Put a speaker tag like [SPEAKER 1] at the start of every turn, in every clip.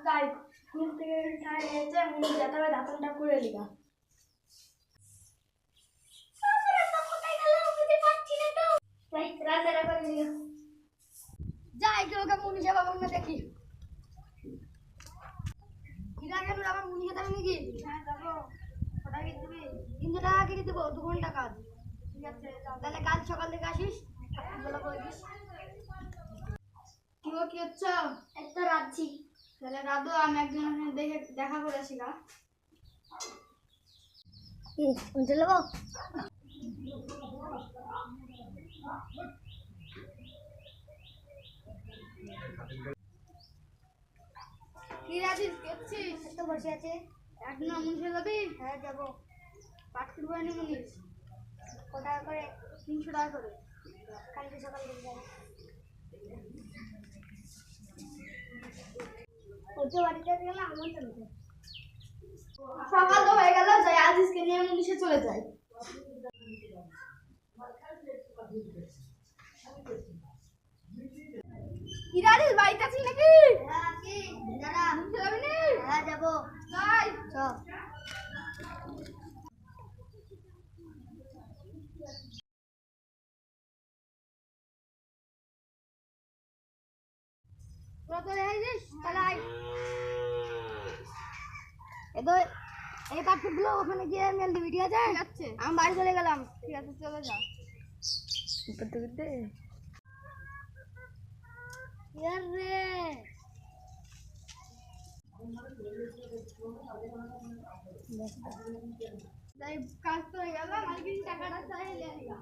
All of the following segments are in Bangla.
[SPEAKER 1] তাই ঘুম থেকে এসে মুনি যেতে হবে দাঁতনটা করে লিগা। রান্নাটা করে লিগা যাই কেউ ওকে মুনি যাবা না দেখি কিরা কেন আবার মুনি যেতে হবে নাকি? হ্যাঁ যাবো। কটা কি দিবি? 300 টাকা কি দেবো, 2 ঘন্টা কাজ। ঠিক আছে তাহলে কাল সকাল থেকে আসিস, বলা করে দিস। কি হচ্ছে? একটা রাঁধছি। তাহলে রাধো, আমি একজনের দেখা করে আসি গা। চলে যাবো। কি রাজিস কেছিস? তো বসে আছে। একদিন মুনিশে যাবি? হ্যাঁ যাবো। পাট করবো নি মুনিশ? কত টাকা করে? 300 টাকা করে। কালকে সকাল থেকে যাবো। ওকে বাড়িতে গেলে আমার চলবে। সকাল তো হয়ে গেল, যাই আজিজকে নিয়ে মুনিশে চলে যাই। কি রাজিস বাড়িতে আছিস নাকি? হ্যাঁ কি দাঁড়া, মুনিশে যাবি নি? হ্যাঁ যাবো। যাই চ। তোরা তো রেহাইছিস তাহলে আয়। এবার এই পাটগুলো ওখানে গিয়ে মেল দিবি, ঠিক আছে? ঠিক আছে, আমি বাড়ি চলে গেলাম। ঠিক আছে চলে যা। করতে করতে ইয়ার রে তাই কাজ তো হয়ে গেল, মালিকের টাকাটা চাই লেগা।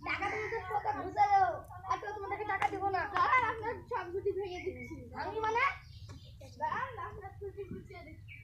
[SPEAKER 1] টাকা তুমি তো কথা বুঝে দাও, আর তো তোমাদেরকে টাকা দিব না। আপনার সব ছুটি ভেঙে দিচ্ছি আমি, মানে আপনার ছুটি বুঝিয়ে দিচ্ছি।